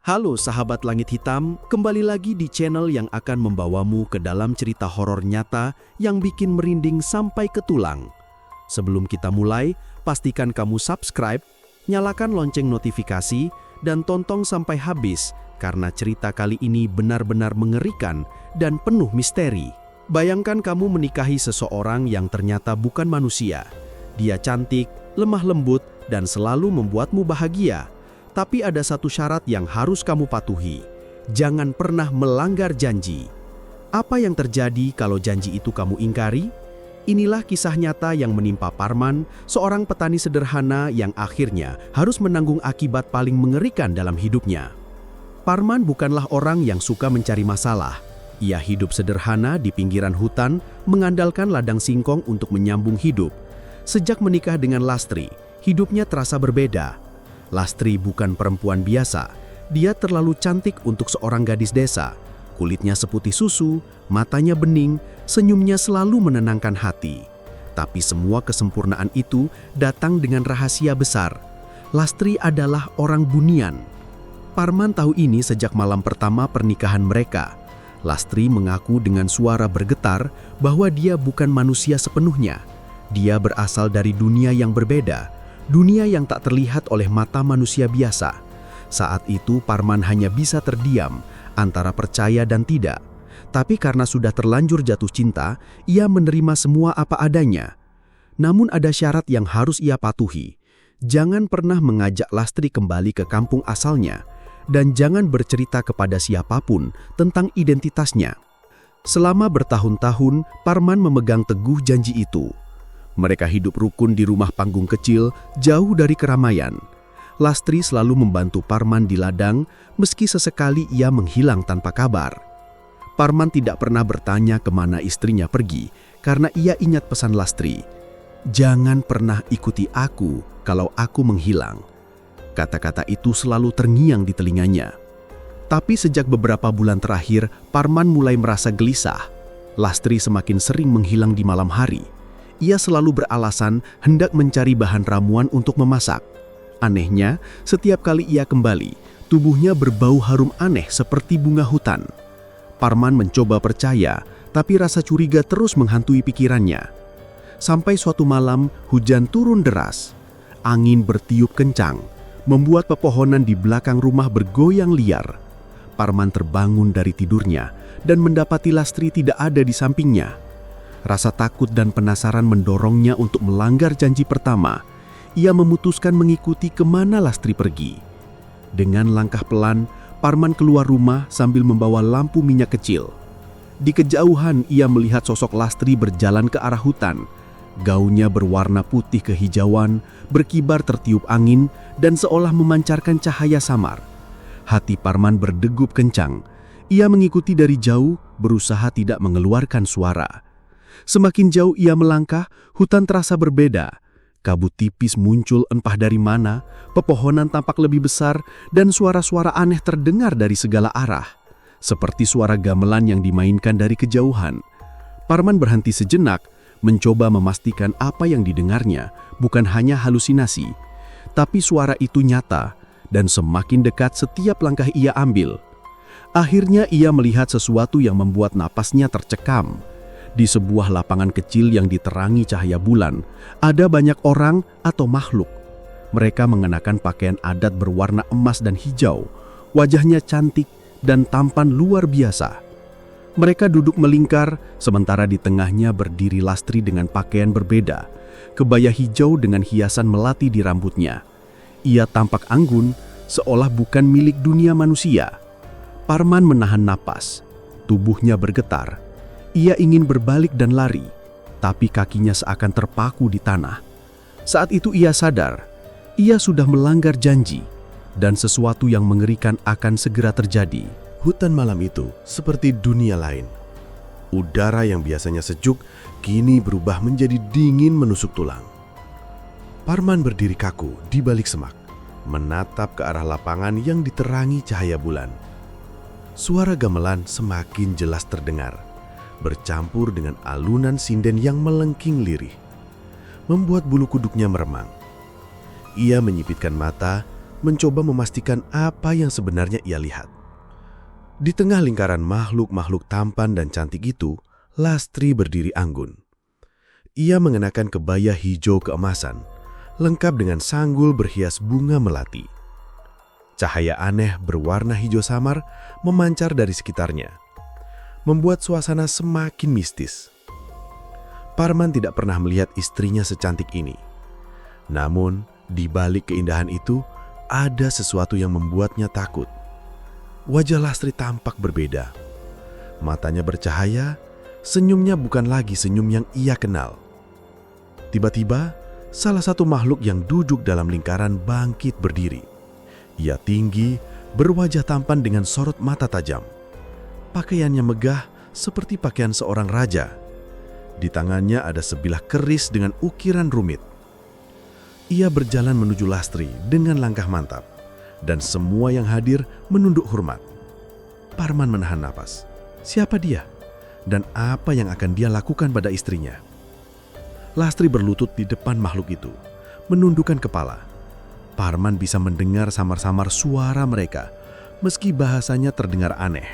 Halo sahabat Langit Hitam, kembali lagi di channel yang akan membawamu ke dalam cerita horor nyata yang bikin merinding sampai ke tulang. Sebelum kita mulai, pastikan kamu subscribe, nyalakan lonceng notifikasi, dan tonton sampai habis karena cerita kali ini benar-benar mengerikan dan penuh misteri. Bayangkan kamu menikahi seseorang yang ternyata bukan manusia. Dia cantik, lemah lembut, dan selalu membuatmu bahagia. Tapi ada satu syarat yang harus kamu patuhi. Jangan pernah melanggar janji. Apa yang terjadi kalau janji itu kamu ingkari? Inilah kisah nyata yang menimpa Parman, seorang petani sederhana yang akhirnya harus menanggung akibat paling mengerikan dalam hidupnya. Parman bukanlah orang yang suka mencari masalah. Ia hidup sederhana di pinggiran hutan, mengandalkan ladang singkong untuk menyambung hidup. Sejak menikah dengan Lastri, hidupnya terasa berbeda. Lastri bukan perempuan biasa. Dia terlalu cantik untuk seorang gadis desa. Kulitnya seputih susu, matanya bening, senyumnya selalu menenangkan hati. Tapi semua kesempurnaan itu datang dengan rahasia besar. Lastri adalah orang bunian. Parman tahu ini sejak malam pertama pernikahan mereka. Lastri mengaku dengan suara bergetar bahwa dia bukan manusia sepenuhnya. Dia berasal dari dunia yang berbeda. Dunia yang tak terlihat oleh mata manusia biasa. Saat itu Parman hanya bisa terdiam antara percaya dan tidak. Tapi karena sudah terlanjur jatuh cinta, ia menerima semua apa adanya. Namun ada syarat yang harus ia patuhi. Jangan pernah mengajak Lastri kembali ke kampung asalnya. Dan jangan bercerita kepada siapapun tentang identitasnya. Selama bertahun-tahun, Parman memegang teguh janji itu. Mereka hidup rukun di rumah panggung kecil, jauh dari keramaian. Lastri selalu membantu Parman di ladang, meski sesekali ia menghilang tanpa kabar. Parman tidak pernah bertanya kemana istrinya pergi, karena ia ingat pesan Lastri. "Jangan pernah ikuti aku kalau aku menghilang." Kata-kata itu selalu terngiang di telinganya. Tapi sejak beberapa bulan terakhir, Parman mulai merasa gelisah. Lastri semakin sering menghilang di malam hari. Ia selalu beralasan hendak mencari bahan ramuan untuk memasak. Anehnya, setiap kali ia kembali, tubuhnya berbau harum aneh seperti bunga hutan. Parman mencoba percaya, tapi rasa curiga terus menghantui pikirannya. Sampai suatu malam, hujan turun deras. Angin bertiup kencang, membuat pepohonan di belakang rumah bergoyang liar. Parman terbangun dari tidurnya dan mendapati Lastri tidak ada di sampingnya. Rasa takut dan penasaran mendorongnya untuk melanggar janji pertama. Ia memutuskan mengikuti kemana Lastri pergi. Dengan langkah pelan, Parman keluar rumah sambil membawa lampu minyak kecil. Di kejauhan ia melihat sosok Lastri berjalan ke arah hutan. Gaunnya berwarna putih kehijauan, berkibar tertiup angin, dan seolah memancarkan cahaya samar. Hati Parman berdegup kencang. Ia mengikuti dari jauh, berusaha tidak mengeluarkan suara. Semakin jauh ia melangkah, hutan terasa berbeda. Kabut tipis muncul entah dari mana, pepohonan tampak lebih besar, dan suara-suara aneh terdengar dari segala arah. Seperti suara gamelan yang dimainkan dari kejauhan. Parman berhenti sejenak, mencoba memastikan apa yang didengarnya bukan hanya halusinasi. Tapi suara itu nyata, dan semakin dekat setiap langkah ia ambil. Akhirnya ia melihat sesuatu yang membuat napasnya tercekam. Di sebuah lapangan kecil yang diterangi cahaya bulan, ada banyak orang atau makhluk. Mereka mengenakan pakaian adat berwarna emas dan hijau. Wajahnya cantik dan tampan luar biasa. Mereka duduk melingkar, sementara di tengahnya berdiri Lastri dengan pakaian berbeda. Kebaya hijau dengan hiasan melati di rambutnya. Ia tampak anggun, seolah bukan milik dunia manusia. Parman menahan napas. Tubuhnya bergetar. Ia ingin berbalik dan lari, tapi kakinya seakan terpaku di tanah. Saat itu ia sadar, ia sudah melanggar janji, dan sesuatu yang mengerikan akan segera terjadi. Hutan malam itu seperti dunia lain. Udara yang biasanya sejuk, kini berubah menjadi dingin menusuk tulang. Parman berdiri kaku di balik semak, menatap ke arah lapangan yang diterangi cahaya bulan. Suara gamelan semakin jelas terdengar, bercampur dengan alunan sinden yang melengking lirih, membuat bulu kuduknya meremang. Ia menyipitkan mata, mencoba memastikan apa yang sebenarnya ia lihat. Di tengah lingkaran makhluk-makhluk tampan dan cantik itu, Lastri berdiri anggun. Ia mengenakan kebaya hijau keemasan, lengkap dengan sanggul berhias bunga melati. Cahaya aneh berwarna hijau samar memancar dari sekitarnya, membuat suasana semakin mistis. Parman tidak pernah melihat istrinya secantik ini. Namun, di balik keindahan itu, ada sesuatu yang membuatnya takut. Wajah Lastri tampak berbeda. Matanya bercahaya, senyumnya bukan lagi senyum yang ia kenal. Tiba-tiba, salah satu makhluk yang duduk dalam lingkaran bangkit berdiri. Ia tinggi, berwajah tampan dengan sorot mata tajam. Pakaiannya megah seperti pakaian seorang raja. Di tangannya ada sebilah keris dengan ukiran rumit. Ia berjalan menuju Lastri dengan langkah mantap, dan semua yang hadir menunduk hormat. Parman menahan napas. Siapa dia? Dan apa yang akan dia lakukan pada istrinya? Lastri berlutut di depan makhluk itu, menundukkan kepala. Parman bisa mendengar samar-samar suara mereka, meski bahasanya terdengar aneh.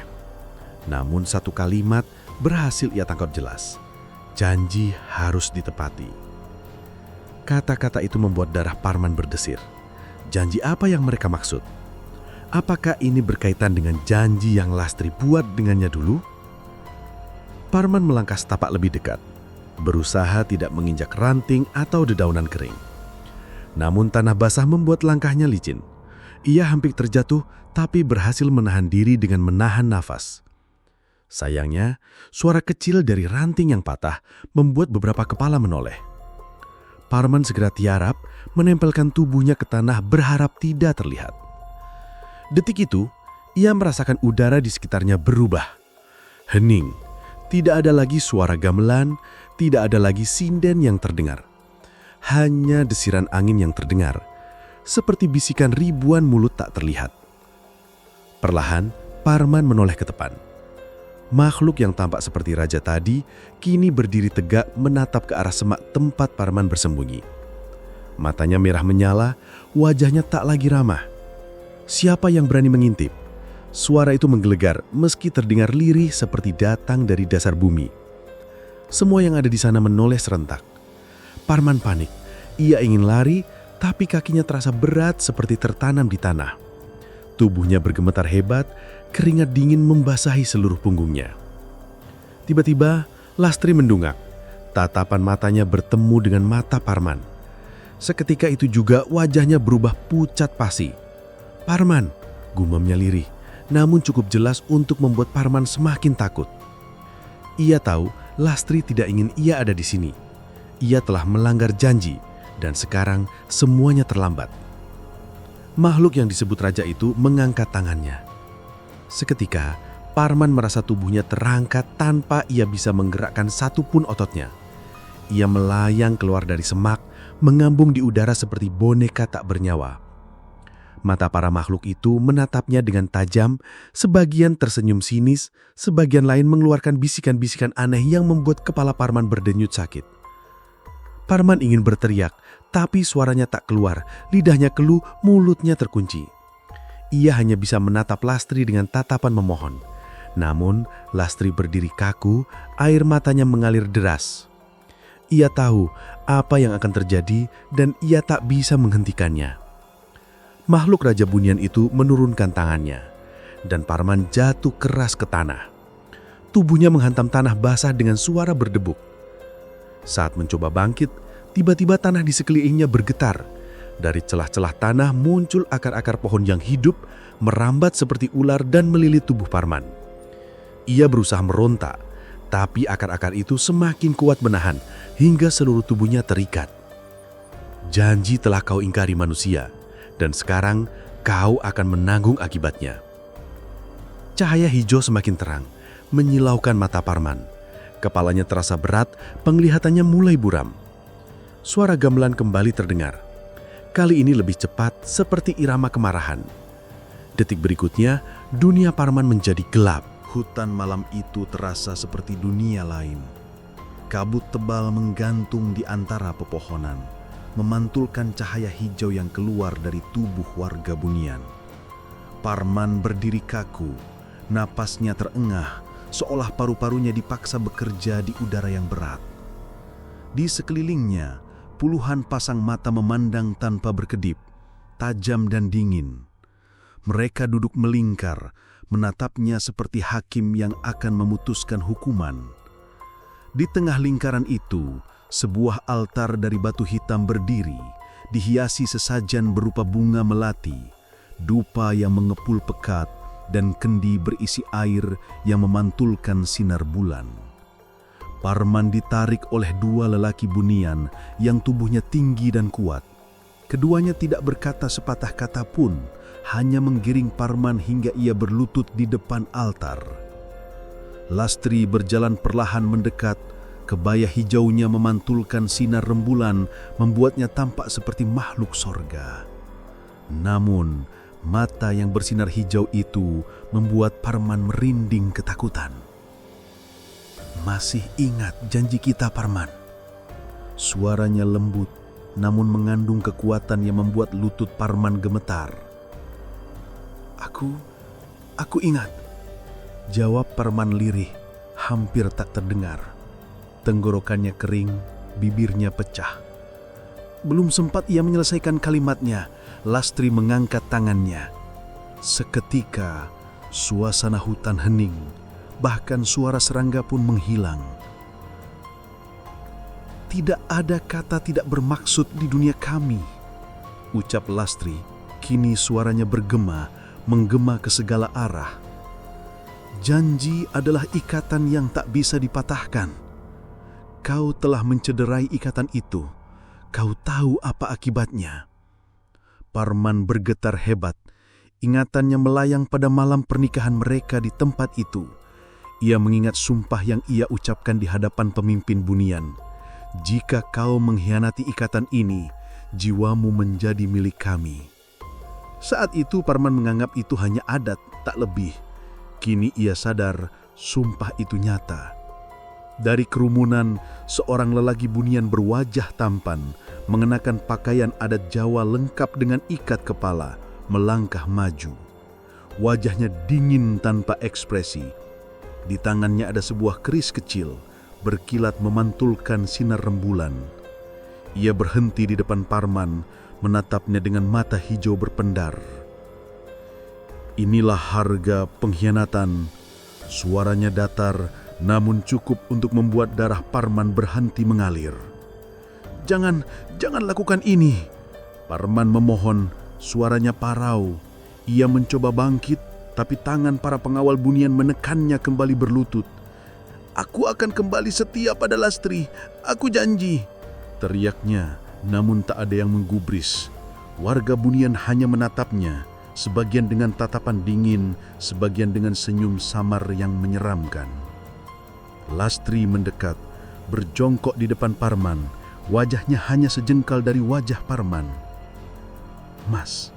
Namun satu kalimat berhasil ia tangkap jelas. Janji harus ditepati. Kata-kata itu membuat darah Parman berdesir. Janji apa yang mereka maksud? Apakah ini berkaitan dengan janji yang Lastri buat dengannya dulu? Parman melangkah setapak lebih dekat, berusaha tidak menginjak ranting atau dedaunan kering. Namun tanah basah membuat langkahnya licin. Ia hampir terjatuh, tapi berhasil menahan diri dengan menahan nafas. Sayangnya, suara kecil dari ranting yang patah membuat beberapa kepala menoleh. Parman segera tiarap, menempelkan tubuhnya ke tanah berharap tidak terlihat. Detik itu, ia merasakan udara di sekitarnya berubah. Hening, tidak ada lagi suara gamelan, tidak ada lagi sinden yang terdengar. Hanya desiran angin yang terdengar, seperti bisikan ribuan mulut tak terlihat. Perlahan, Parman menoleh ke depan. Makhluk yang tampak seperti raja tadi, kini berdiri tegak menatap ke arah semak tempat Parman bersembunyi. Matanya merah menyala, wajahnya tak lagi ramah. Siapa yang berani mengintip? Suara itu menggelegar meski terdengar lirih seperti datang dari dasar bumi. Semua yang ada di sana menoleh serentak. Parman panik. Ia ingin lari, tapi kakinya terasa berat seperti tertanam di tanah. Tubuhnya bergemetar hebat, keringat dingin membasahi seluruh punggungnya. Tiba-tiba, Lastri mendungak. Tatapan matanya bertemu dengan mata Parman. Seketika itu juga wajahnya berubah pucat pasi. "Parman," gumamnya lirih, namun cukup jelas untuk membuat Parman semakin takut. Ia tahu Lastri tidak ingin ia ada di sini. Ia telah melanggar janji, dan sekarang semuanya terlambat. Makhluk yang disebut raja itu mengangkat tangannya. Seketika, Parman merasa tubuhnya terangkat tanpa ia bisa menggerakkan satupun ototnya. Ia melayang keluar dari semak, mengambung di udara seperti boneka tak bernyawa. Mata para makhluk itu menatapnya dengan tajam, sebagian tersenyum sinis, sebagian lain mengeluarkan bisikan-bisikan aneh yang membuat kepala Parman berdenyut sakit. Parman ingin berteriak, tapi suaranya tak keluar, lidahnya keluh, mulutnya terkunci. Ia hanya bisa menatap Lastri dengan tatapan memohon. Namun, Lastri berdiri kaku, air matanya mengalir deras. Ia tahu apa yang akan terjadi dan ia tak bisa menghentikannya. Makhluk Raja Bunian itu menurunkan tangannya, dan Parman jatuh keras ke tanah. Tubuhnya menghantam tanah basah dengan suara berdebuk. Saat mencoba bangkit, tiba-tiba tanah di sekelilingnya bergetar. Dari celah-celah tanah muncul akar-akar pohon yang hidup, merambat seperti ular dan melilit tubuh Parman. Ia berusaha meronta, tapi akar-akar itu semakin kuat menahan, hingga seluruh tubuhnya terikat. "Janji telah kau ingkari manusia, dan sekarang kau akan menanggung akibatnya." Cahaya hijau semakin terang, menyilaukan mata Parman. Kepalanya terasa berat, penglihatannya mulai buram. Suara gamelan kembali terdengar. Kali ini lebih cepat, seperti irama kemarahan. Detik berikutnya, dunia Parman menjadi gelap. Hutan malam itu terasa seperti dunia lain. Kabut tebal menggantung di antara pepohonan. memantulkan cahaya hijau yang keluar dari tubuh warga Bunian. Parman berdiri kaku, napasnya terengah, seolah paru-parunya dipaksa bekerja di udara yang berat. Di sekelilingnya, puluhan pasang mata memandang tanpa berkedip, tajam dan dingin. Mereka duduk melingkar, menatapnya seperti hakim yang akan memutuskan hukuman. Di tengah lingkaran itu, sebuah altar dari batu hitam berdiri, dihiasi sesajen berupa bunga melati, dupa yang mengepul pekat, dan kendi berisi air yang memantulkan sinar bulan. Parman ditarik oleh dua lelaki Bunian yang tubuhnya tinggi dan kuat. Keduanya tidak berkata sepatah kata pun, hanya menggiring Parman hingga ia berlutut di depan altar. Lastri berjalan perlahan mendekat. Kebaya hijaunya memantulkan sinar rembulan, membuatnya tampak seperti makhluk sorga. Namun, mata yang bersinar hijau itu membuat Parman merinding ketakutan. "Masih ingat janji kita, Parman?" Suaranya lembut, namun mengandung kekuatan yang membuat lutut Parman gemetar. Aku ingat," jawab Parman lirih, hampir tak terdengar. Tenggorokannya kering, bibirnya pecah. Belum sempat ia menyelesaikan kalimatnya, Lastri mengangkat tangannya. Seketika, suasana hutan hening, bahkan suara serangga pun menghilang. "Tidak ada kata tidak bermaksud di dunia kami," ucap Lastri. Kini suaranya bergema, menggema ke segala arah. "Janji adalah ikatan yang tak bisa dipatahkan. Kau telah mencederai ikatan itu. Kau tahu apa akibatnya." Parman bergetar hebat. Ingatannya melayang pada malam pernikahan mereka di tempat itu. Ia mengingat sumpah yang ia ucapkan di hadapan pemimpin Bunian. "Jika kau mengkhianati ikatan ini, jiwamu menjadi milik kami." Saat itu Parman menganggap itu hanya adat, tak lebih. Kini ia sadar sumpah itu nyata. Dari kerumunan, seorang lelaki Bunian berwajah tampan, mengenakan pakaian adat Jawa lengkap dengan ikat kepala, melangkah maju. Wajahnya dingin tanpa ekspresi. Di tangannya ada sebuah keris kecil, berkilat memantulkan sinar rembulan. Ia berhenti di depan Parman, menatapnya dengan mata hijau berpendar. "Inilah harga pengkhianatan." Suaranya datar, namun cukup untuk membuat darah Parman berhenti mengalir. Jangan lakukan ini." Parman memohon, suaranya parau. Ia mencoba bangkit, tapi tangan para pengawal Bunian menekannya kembali berlutut. "Aku akan kembali setia pada Lastri, aku janji," teriaknya, namun tak ada yang menggubris. Warga Bunian hanya menatapnya, sebagian dengan tatapan dingin, sebagian dengan senyum samar yang menyeramkan. Lastri mendekat, berjongkok di depan Parman. Wajahnya hanya sejengkal dari wajah Parman. "Mas,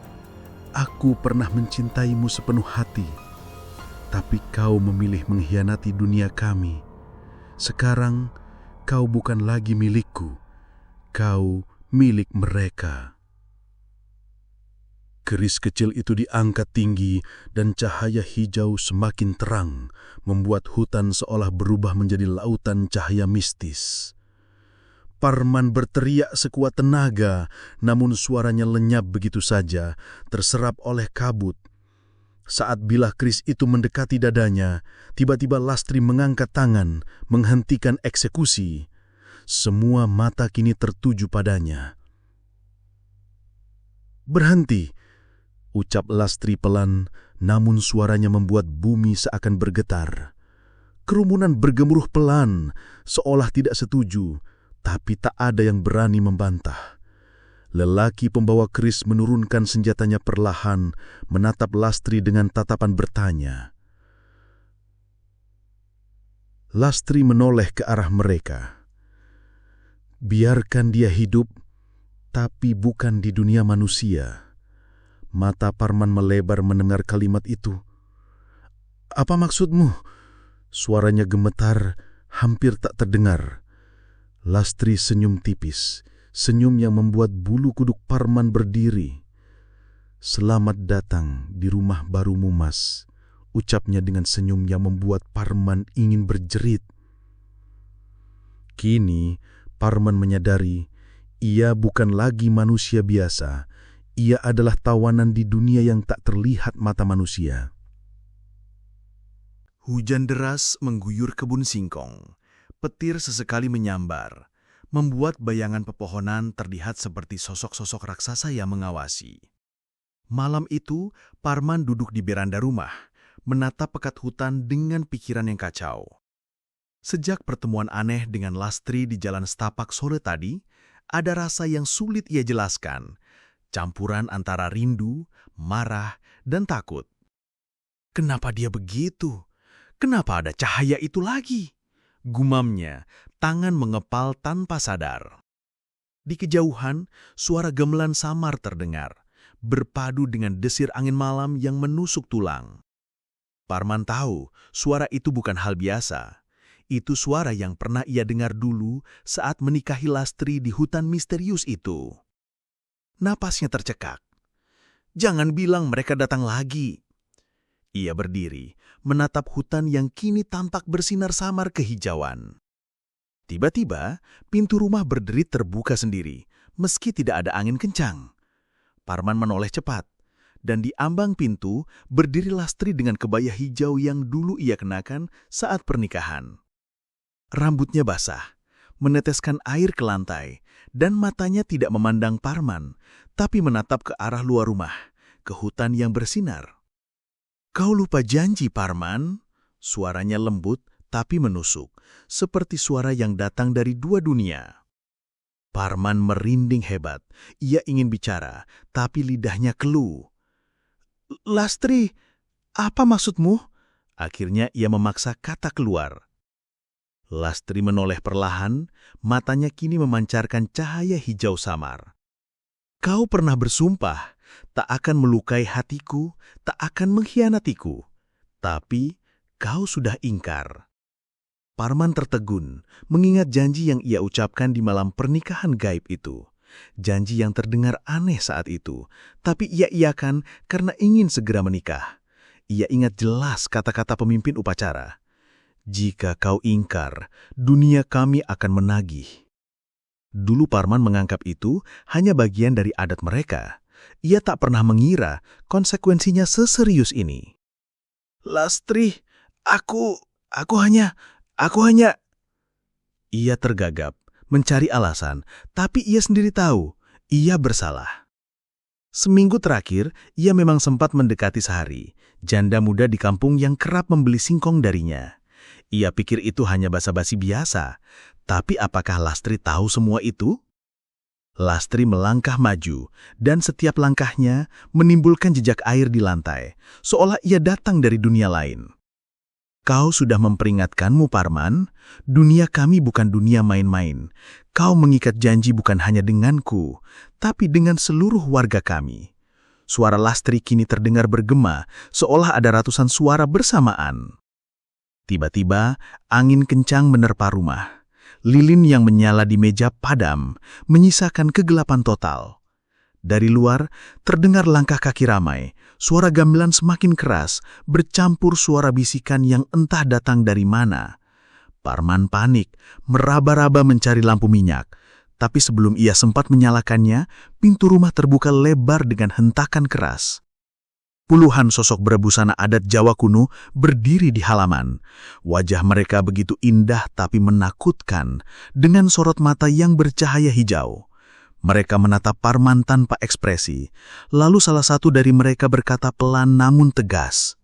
aku pernah mencintaimu sepenuh hati, tapi kau memilih mengkhianati dunia kami. Sekarang kau bukan lagi milikku, kau milik mereka." Keris kecil itu diangkat tinggi dan cahaya hijau semakin terang, membuat hutan seolah berubah menjadi lautan cahaya mistis. Parman berteriak sekuat tenaga, namun suaranya lenyap begitu saja, terserap oleh kabut. Saat bilah keris itu mendekati dadanya, tiba-tiba Lastri mengangkat tangan, menghentikan eksekusi. Semua mata kini tertuju padanya. "Berhenti," ucap Lastri pelan, namun suaranya membuat bumi seakan bergetar. Kerumunan bergemuruh pelan, seolah tidak setuju, tapi tak ada yang berani membantah. Lelaki pembawa keris menurunkan senjatanya perlahan, menatap Lastri dengan tatapan bertanya. Lastri menoleh ke arah mereka. "Biarkan dia hidup, tapi bukan di dunia manusia." Mata Parman melebar mendengar kalimat itu. "Apa maksudmu?" Suaranya gemetar, hampir tak terdengar. Lastri senyum tipis, Senyum yang membuat bulu kuduk Parman berdiri. "Selamat datang di rumah barumu, Mas," ucapnya dengan senyum yang membuat Parman ingin berjerit. Kini, Parman menyadari ia bukan lagi manusia biasa. Ia adalah tawanan di dunia yang tak terlihat mata manusia. Hujan deras mengguyur kebun singkong. Petir sesekali menyambar, membuat bayangan pepohonan terlihat seperti sosok-sosok raksasa yang mengawasi. Malam itu, Parman duduk di beranda rumah, menatap pekat hutan dengan pikiran yang kacau. Sejak pertemuan aneh dengan Lastri di Jalan Setapak sore tadi, ada rasa yang sulit ia jelaskan, campuran antara rindu, marah, dan takut. Kenapa dia begitu? Kenapa ada cahaya itu lagi? Gumamnya, tangan mengepal tanpa sadar. Di kejauhan, suara gamelan samar terdengar, berpadu dengan desir angin malam yang menusuk tulang. Parman tahu suara itu bukan hal biasa. Itu suara yang pernah ia dengar dulu saat menikahi Lastri di hutan misterius itu. Napasnya tercekak. Jangan bilang mereka datang lagi. Ia berdiri, menatap hutan yang kini tampak bersinar samar kehijauan. Tiba-tiba, pintu rumah berderit terbuka sendiri, meski tidak ada angin kencang. Parman menoleh cepat, dan di ambang pintu berdiri Lastri dengan kebaya hijau yang dulu ia kenakan saat pernikahan. Rambutnya basah, meneteskan air ke lantai, dan matanya tidak memandang Parman, tapi menatap ke arah luar rumah, ke hutan yang bersinar. "Kau lupa janji, Parman?" Suaranya lembut tapi menusuk, seperti suara yang datang dari dua dunia. Parman merinding hebat. Ia ingin bicara, tapi lidahnya keluh. "Lastri, apa maksudmu?" Akhirnya ia memaksa kata keluar. Lastri menoleh perlahan, matanya kini memancarkan cahaya hijau samar. "Kau pernah bersumpah, tak akan melukai hatiku, tak akan mengkhianatiku. Tapi kau sudah ingkar." Parman tertegun, mengingat janji yang ia ucapkan di malam pernikahan gaib itu. Janji yang terdengar aneh saat itu, tapi ia iakan karena ingin segera menikah. Ia ingat jelas kata-kata pemimpin upacara. "Jika kau ingkar, dunia kami akan menagih." Dulu Parman menganggap itu hanya bagian dari adat mereka. Ia tak pernah mengira konsekuensinya seserius ini. "Lastri, aku hanya... Ia tergagap, mencari alasan, tapi ia sendiri tahu, ia bersalah. Seminggu terakhir, ia memang sempat mendekati Sehari, janda muda di kampung yang kerap membeli singkong darinya. Ia pikir itu hanya basa-basi biasa, tapi apakah Lastri tahu semua itu? Lastri melangkah maju, dan setiap langkahnya menimbulkan jejak air di lantai, seolah ia datang dari dunia lain. "Kau sudah memperingatkanmu, Parman. Dunia kami bukan dunia main-main. Kau mengikat janji bukan hanya denganku, tapi dengan seluruh warga kami." Suara Lastri kini terdengar bergema, seolah ada ratusan suara bersamaan. Tiba-tiba, angin kencang menerpa rumah. Lilin yang menyala di meja padam, menyisakan kegelapan total. Dari luar, terdengar langkah kaki ramai. Suara gamelan semakin keras, bercampur suara bisikan yang entah datang dari mana. Parman panik, meraba-raba mencari lampu minyak. Tapi sebelum ia sempat menyalakannya, pintu rumah terbuka lebar dengan hentakan keras. Puluhan sosok berbusana adat Jawa kuno berdiri di halaman. Wajah mereka begitu indah tapi menakutkan, dengan sorot mata yang bercahaya hijau. Mereka menatap Parman tanpa ekspresi. Lalu salah satu dari mereka berkata pelan namun tegas,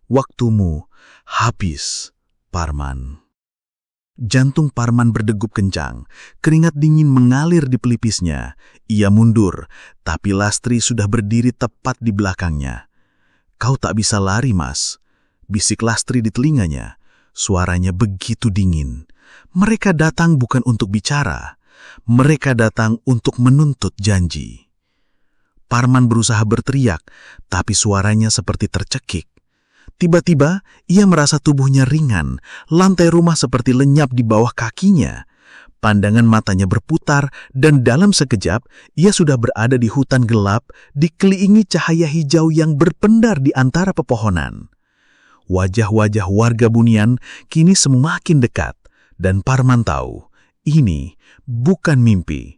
"Waktumu habis, Parman." Jantung Parman berdegup kencang, keringat dingin mengalir di pelipisnya. Ia mundur, tapi Lastri sudah berdiri tepat di belakangnya. "Kau tak bisa lari, Mas," bisik Lastri di telinganya. Suaranya begitu dingin. Mereka datang bukan untuk bicara. Mereka datang untuk menuntut janji. Parman berusaha berteriak, tapi suaranya seperti tercekik. Tiba-tiba, ia merasa tubuhnya ringan, lantai rumah seperti lenyap di bawah kakinya. Pandangan matanya berputar dan dalam sekejap ia sudah berada di hutan gelap dikelilingi cahaya hijau yang berpendar di antara pepohonan. Wajah-wajah warga Bunian kini semakin dekat dan Parman tahu ini bukan mimpi.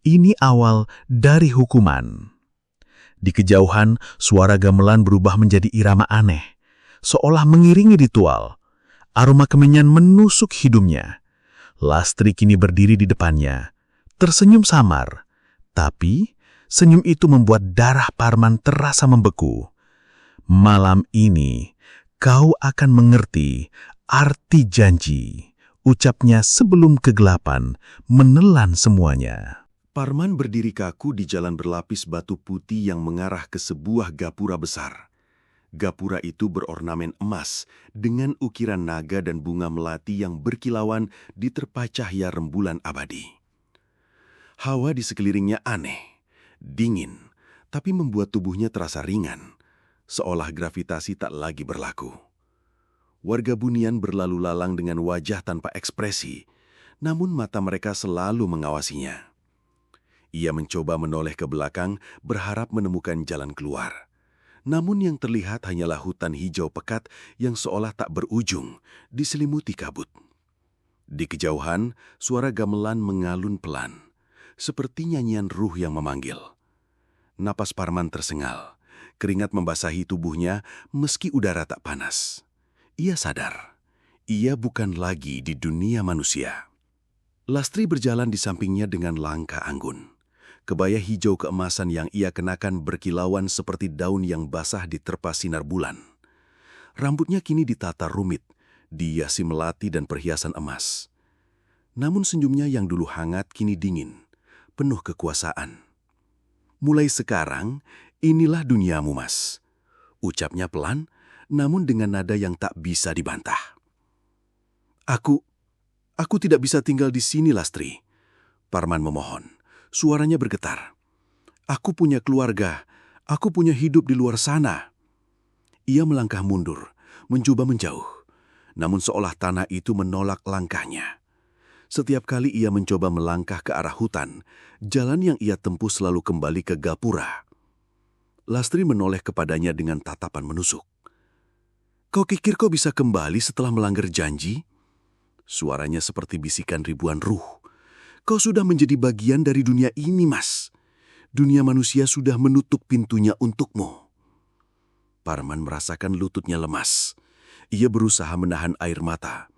Ini awal dari hukuman. Di kejauhan suara gamelan berubah menjadi irama aneh, seolah mengiringi ritual. Aroma kemenyan menusuk hidungnya. Lastri kini berdiri di depannya, tersenyum samar. Tapi, senyum itu membuat darah Parman terasa membeku. Malam ini, kau akan mengerti arti janji, ucapnya sebelum kegelapan menelan semuanya. Parman berdiri kaku di jalan berlapis batu putih yang mengarah ke sebuah gapura besar. Gapura itu berornamen emas dengan ukiran naga dan bunga melati yang berkilauan diterpa cahaya rembulan abadi. Hawa di sekelilingnya aneh, dingin, tapi membuat tubuhnya terasa ringan, seolah gravitasi tak lagi berlaku. Warga Bunian berlalu lalang dengan wajah tanpa ekspresi, namun mata mereka selalu mengawasinya. Ia mencoba menoleh ke belakang, berharap menemukan jalan keluar. Namun yang terlihat hanyalah hutan hijau pekat yang seolah tak berujung, diselimuti kabut. Di kejauhan, suara gamelan mengalun pelan, seperti nyanyian ruh yang memanggil. Napas Parman tersengal, keringat membasahi tubuhnya meski udara tak panas. Ia sadar, ia bukan lagi di dunia manusia. Lastri berjalan di sampingnya dengan langkah anggun. Kebaya hijau keemasan yang ia kenakan berkilauan seperti daun yang basah diterpa sinar bulan. Rambutnya kini ditata rumit, dihiasi melati dan perhiasan emas. Namun senyumnya yang dulu hangat kini dingin, penuh kekuasaan. Mulai sekarang, inilah duniamu, Mas. Ucapnya pelan, namun dengan nada yang tak bisa dibantah. Aku tidak bisa tinggal di sini, Lastri. Parman memohon. Suaranya bergetar. Aku punya keluarga, aku punya hidup di luar sana. Ia melangkah mundur, mencoba menjauh. Namun seolah tanah itu menolak langkahnya. Setiap kali ia mencoba melangkah ke arah hutan, jalan yang ia tempuh selalu kembali ke gapura. Lastri menoleh kepadanya dengan tatapan menusuk. Kau pikir kau bisa kembali setelah melanggar janji? Suaranya seperti bisikan ribuan ruh. Kau sudah menjadi bagian dari dunia ini, Mas. Dunia manusia sudah menutup pintunya untukmu. Parman merasakan lututnya lemas. Ia berusaha menahan air mata,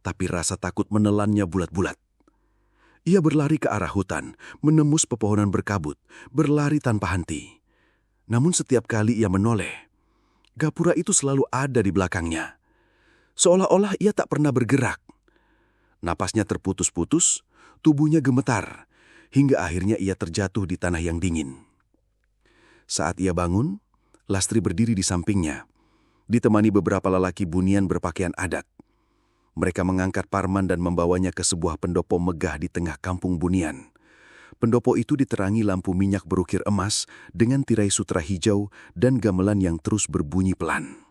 tapi rasa takut menelannya bulat-bulat. Ia berlari ke arah hutan, menembus pepohonan berkabut, berlari tanpa henti. Namun setiap kali ia menoleh, gapura itu selalu ada di belakangnya. Seolah-olah ia tak pernah bergerak. Napasnya terputus-putus, tubuhnya gemetar, hingga akhirnya ia terjatuh di tanah yang dingin. Saat ia bangun, Lastri berdiri di sampingnya, ditemani beberapa lelaki Bunian berpakaian adat. Mereka mengangkat Parman dan membawanya ke sebuah pendopo megah di tengah kampung Bunian. Pendopo itu diterangi lampu minyak berukir emas dengan tirai sutra hijau dan gamelan yang terus berbunyi pelan.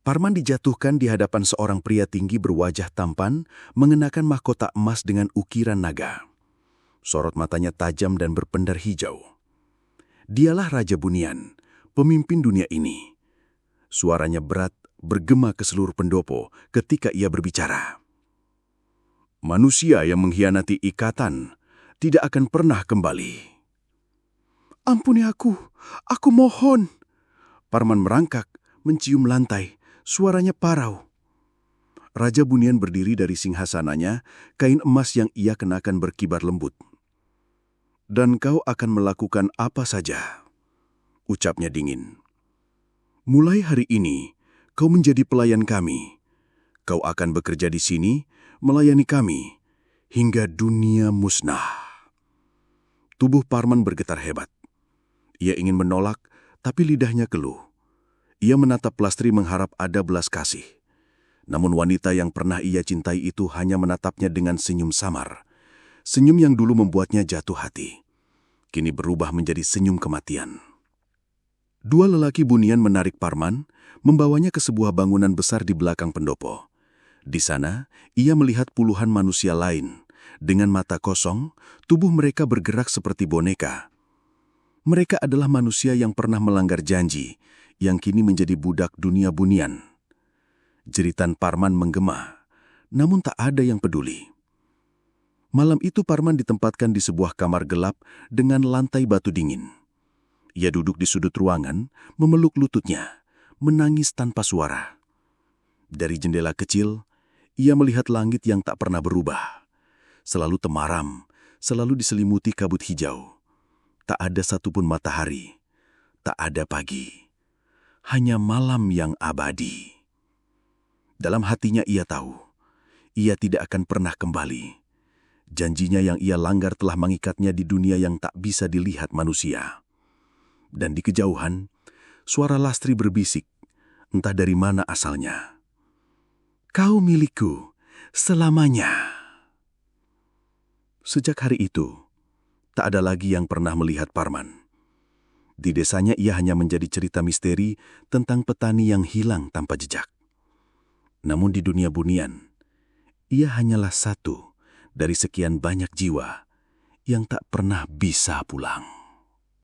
Parman dijatuhkan di hadapan seorang pria tinggi berwajah tampan, mengenakan mahkota emas dengan ukiran naga. Sorot matanya tajam dan berpendar hijau. Dialah Raja Bunian, pemimpin dunia ini. Suaranya berat, bergema ke seluruh pendopo ketika ia berbicara. Manusia yang mengkhianati ikatan tidak akan pernah kembali. Ampuni aku mohon. Parman merangkak, mencium lantai. Suaranya parau. Raja Bunian berdiri dari singhasananya, kain emas yang ia kenakan berkibar lembut. Dan kau akan melakukan apa saja, ucapnya dingin. Mulai hari ini, kau menjadi pelayan kami. Kau akan bekerja di sini, melayani kami, hingga dunia musnah. Tubuh Parman bergetar hebat. Ia ingin menolak, tapi lidahnya keluh. Ia menatap Lastri mengharap ada belas kasih. Namun wanita yang pernah ia cintai itu hanya menatapnya dengan senyum samar. Senyum yang dulu membuatnya jatuh hati, kini berubah menjadi senyum kematian. Dua lelaki Bunian menarik Parman, membawanya ke sebuah bangunan besar di belakang pendopo. Di sana, ia melihat puluhan manusia lain, Dengan mata kosong, tubuh mereka bergerak seperti boneka. Mereka adalah manusia yang pernah melanggar janji, yang kini menjadi budak dunia bunian. Jeritan Parman menggema, namun tak ada yang peduli. Malam itu Parman ditempatkan di sebuah kamar gelap dengan lantai batu dingin. Ia duduk di sudut ruangan, memeluk lututnya, menangis tanpa suara. Dari jendela kecil, ia melihat langit yang tak pernah berubah. Selalu temaram, selalu diselimuti kabut hijau. Tak ada satupun matahari, tak ada pagi. Hanya malam yang abadi. Dalam hatinya ia tahu, ia tidak akan pernah kembali. Janjinya yang ia langgar telah mengikatnya di dunia yang tak bisa dilihat manusia. Dan di kejauhan, suara Lastri berbisik, entah dari mana asalnya. Kau milikku selamanya. Sejak hari itu, tak ada lagi yang pernah melihat Parman. Di desanya ia hanya menjadi cerita misteri tentang petani yang hilang tanpa jejak. Namun di dunia bunian, ia hanyalah satu dari sekian banyak jiwa yang tak pernah bisa pulang.